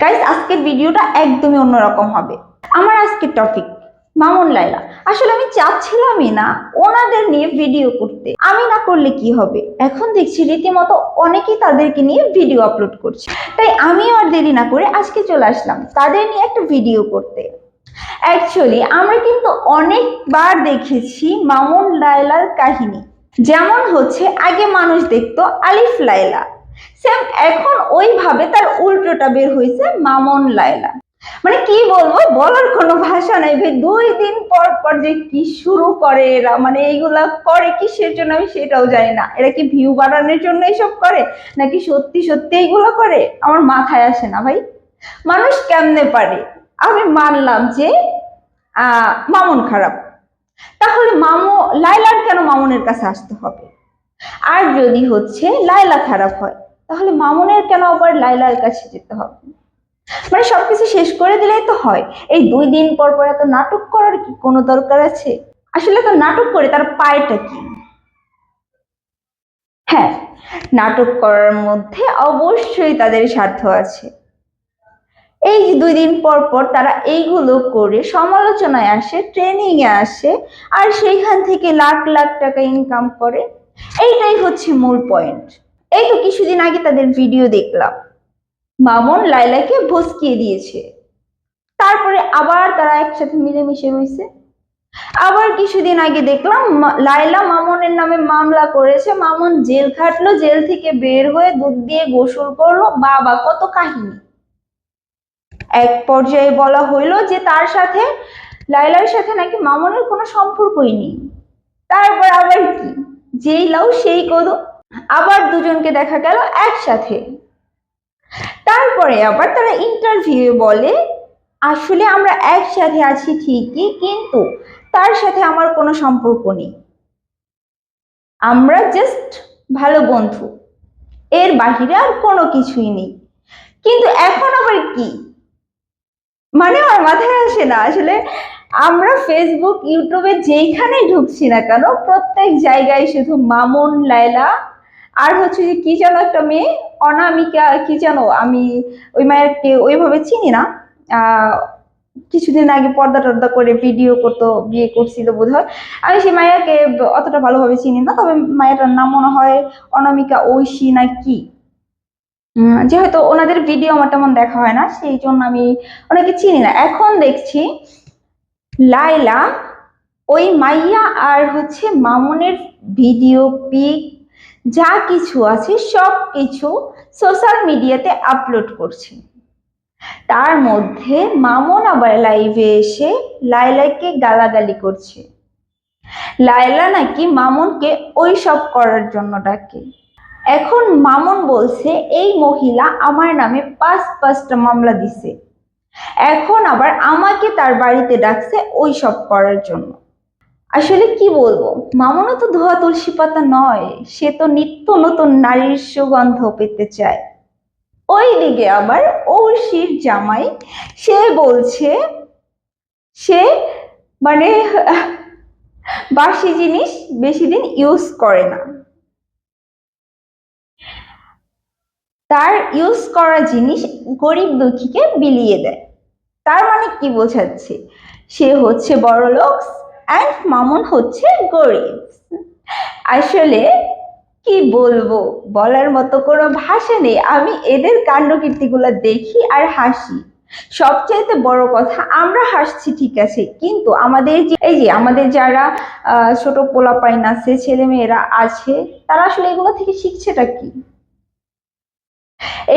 Guys, আজকের ভিডিওটা একদমই অন্যরকম হবে। আমার আজকের টপিক মামুন লায়লা। আসলে আমি চাচ্ছিলামই না ওনাদের নিয়ে ভিডিও করতে, আমি না করলে কি হবে। এখন দেখছি রীতিমতো অনেকেই তাদেরকে নিয়ে ভিডিও আপলোড করছে, তাই আমিও আর দেরি না করে আজকে চলে আসলাম তাদের নিয়ে একটা ভিডিও করতে। অ্যাকচুয়ালি আমরা কিন্তু অনেকবার দেখেছি মামুন লায়লার কাহিনী। যেমন হচ্ছে আগে মানুষ দেখতো আলিফ লায়লা, সেম এখন ওইভাবে তার উল্টোটা বের হয়েছে মামুন লায়লা। মানে কি বলবো, বলার কোনো ভাষা নাই ভাই। 2 দিন পর পর যে কি শুরু করে এরা, মানে এইগুলা করে কিসের জন্য আমি সেটাও জানি না। এরা কি ভিউ বাড়ানোর জন্য এইসব করে, নাকি সত্যি সত্যি এইগুলো করে, আমার মাথায় আসে না ভাই। মানুষ কেমনে পারে। আমি মানলাম যে মামুন খারাপ, তাহলে লায়লার কেন মামুনের কাছে আসতে হবে? আর যদি হচ্ছে লায়লা খারাপ হয়, তাহলে মামুনের কেন আবার লায়লার কাছে যেতে হবে? মানে সবকিছু শেষ করে দিলেই তো হয়। এই 2 দিন পর পর এত নাটক করার কি কোনো দরকার আছে? আসলে তো নাটক করে তার পায়টা কি? হ্যাঁ, নাটক করার মধ্যে অবশ্যই তাদের স্বার্থ আছে। এই যে 2 দিন পর পর তারা এইগুলো করে সমালোচনায় আসে, ট্রেনিং এ আসে, আর সেইখান থেকে লাখ লাখ টাকা ইনকাম করে। এইটাই হচ্ছে মূল পয়েন্ট। এই তো কিছুদিন আগে তাদের ভিডিও দেখলাম, মামুন লায়লাকে ভসকিয়ে দিয়েছে, তারপরে আবার তারা একসাথে মিলেমিশে রয়েছে। আবার কিছুদিন আগে দেখলাম লায়লা মামুনের নামে মামলা করেছে, মামুন জেল খাটলো, জেল থেকে বের হয়ে দুধ দিয়ে গোসল করলো। বাবা, কত কাহিনী। এক পর্যায়ে বলা হইলো যে তার সাথে, লায়লার সাথে নাকি মামুনের কোনো সম্পর্কই নেই। তারপর আবার কি, যেই লাউ সেই কদু, আবার দুজনকে দেখা গেল একসাথে। তারপরে আবার তারা ইন্টারভিউ বলে আসলে আমরা একসাথে আছি ঠিকই, কিন্তু তার সাথে আমার কোনো সম্পর্ক নেই, আমরা জাস্ট ভালো বন্ধু, এর বাহিরে আর কোনো কিছুই নেই। কিন্তু এখন আবার কি, মানে আমার মাথায় আসে না আসলে। আমরা ফেসবুক ইউটিউবে যেইখানেই ঢুকছি না কেন, প্রত্যেক জায়গায় শুধু মামুন লায়লা, আর হচ্ছে যে কি যেন একটা মেয়ে, অনামিকা কি যেন, আমি ওই মায়েরকে ওইভাবে চিনি না। আহ কিছুদিন আগে পর্দা টর্দা করে ভিডিও করতো, বিয়ে করছিল বোধ হয়। আমি সেই মায়াকে অতটা ভালোভাবে চিনি না, তবে মায়েরটার নাম মনে হয় অনামিকা ঐশী না কি। যেহেতু ওনাদের ভিডিও আমার তেমন দেখা হয় না, সেই জন্য আমি ওনাকে চিনি না। এখন দেখছি লায়লা, ওই মাইয়া আর হচ্ছে মামুনের ভিডিও, পিক, যা কিছু আছে সব কিছু সোশ্যাল মিডিয়াতে আপলোড করছে। তার মধ্যে মামুন আবার লাইভে এসে লায়লাকে গালাগালি করছে। লায়লা নাকি মামুনকে ওই সব করার জন্য ডাকে। এখন মামুন বলছে এই মহিলা আমার নামে 5-5টা মামলা দিছে, এখন আবার আমাকে তার বাড়িতে ডাকছে ওই সব করার জন্য। আসলে কি বলবো, মামুনও তো ধোয়া তুলসী পাতা নয়, সে তো নিত্য নতুন নারীর সুগন্ধ পেতে চায়। ওইদিকে আবার ঐশীর জামাই, সে বলছে সে মানে বাসি জিনিস বেশি দিন ইউজ করে না, তার ইউজ করা জিনিস গরিব দুঃখীকে বিলিয়ে দেয়। তার মানে কি বোঝাচ্ছে, সে হচ্ছে বড়লোক অ্যান্ড মামুন হচ্ছে গরিব। আসলে কি বলবো, বলার মতো কোনো ভাষা নেই। আমি এদের কাণ্ডকীর্তিগুলো দেখি আর হাসি। সবচাইতে বড় কথা, আমরা হাসছি ঠিক আছে, কিন্তু আমাদের যে এই যে আমাদের যারা ছোট পোলাপাইন আছে, ছেলে মেয়েরা আছে, তারা আসলে এগুলো থেকে শিখছেটা কি?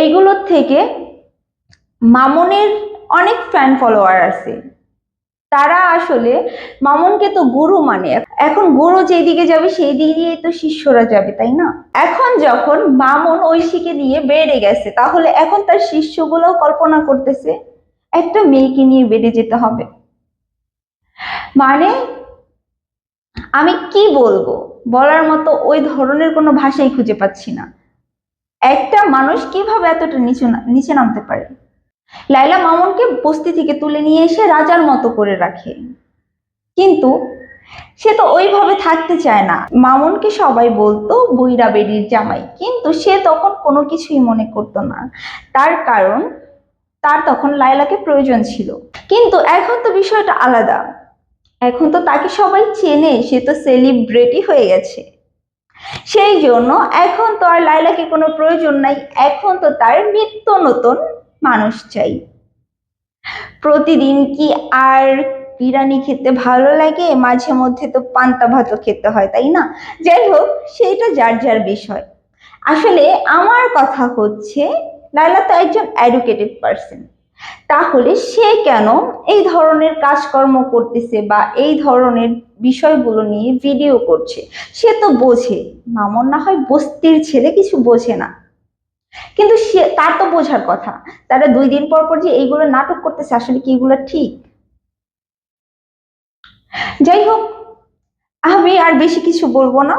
এইগুলোর থেকে মামুনের অনেক ফ্যান ফলোয়ার আছে, তারা আসলে মামুনকে তো গুরু মানে। এখন গুরু যেদিকে যাবে সেই দিকে দিয়ে তো শিষ্যরা যাবে, তাই না? এখন যখন মামুন ঐশীকে নিয়ে বেড়ে গেছে, তাহলে এখন তার শিষ্যগুলো কল্পনা করতেছে একটা মেয়েকে নিয়ে বেড়ে যেতে হবে। মানে আমি কি বলবো, বলার মতো ওই ধরনের কোনো ভাষাই খুঁজে পাচ্ছি না। একটা মানুষ কিভাবে এতটা নিচে নামতে পারে? লায়লা মামুনকে বস্তি থেকে তুলে নিয়ে এসে রাজার মতো করে রাখে, কিন্তু সে তো ওইভাবে থাকতে চায় না। মামুনকে সবাই বলতো বুইড়া বেডির জামাই, কিন্তু সে তখন কোনো কিছুই মনে করতো না। তার কারণ তার তখন লায়লাকে প্রয়োজন ছিল। কিন্তু এখন তো বিষয়টা আলাদা, এখন তো তাকে সবাই চেনে, সে তো সেলিব্রিটি হয়ে গেছে। সেই জন্য এখন তো আর লায়লাকে কোনো প্রয়োজন নাই, এখন তো তার নিত্য নতুন মানুষ চাই। প্রতিদিন কি আর বিরিয়ানি খেতে ভালো লাগে? মাঝে মধ্যে তো পান্তা ভাতও খেতে হয়, তাই না? যাই হোক, সেইটা যার যার বিষয়। আসলে আমার কথা হচ্ছে, লায়লা তো একজন এডুকেটেড পার্সন, তাহলে সে কেন এই ধরনের কাজকর্ম করতেছে বা এই ধরনের বিষয়গুলো নিয়ে ভিডিও করছে? সে তো বোঝে, মামুন না হয় বস্তির ছেলে, কিছু বোঝে না, কিন্তু সে, তার তো বোঝার কথা। তারা 2 দিন পর পর যে এইগুলো নাটক করতেছে, আসলে কি এগুলো ঠিক? যাই হোক, আমি আর বেশি কিছু বলবো না।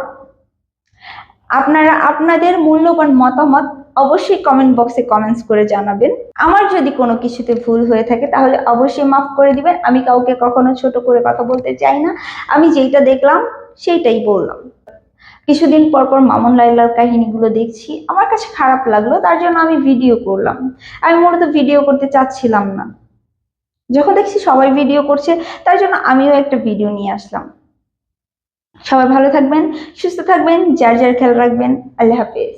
আপনারা আপনাদের মূল্যবান মতামত অবশ্যই কমেন্ট বক্সে কমেন্টস করে জানাবেন। আমার যদি কোনো কিছুতে ভুল হয়ে থাকে তাহলে অবশ্যই মাফ করে দিবেন। আমি কাউকে কখনো ছোট করে কথা বলতে চাই না, আমি যেটা দেখলাম সেইটাই বললাম। কিছুদিন পর পর মামুন লায়লার কাহিনীগুলো দেখছি, আমার কাছে খারাপ লাগলো, তার জন্য আমি ভিডিও করলাম। আমি মূলত ভিডিও করতে চাচ্ছিলাম না, যখন দেখছি সবাই ভিডিও করছে, তার জন্য আমিও একটা ভিডিও নিয়ে আসলাম। সবাই ভালো থাকবেন, সুস্থ থাকবেন, যার যার খেয়াল রাখবেন। আল্লাহ হাফেজ।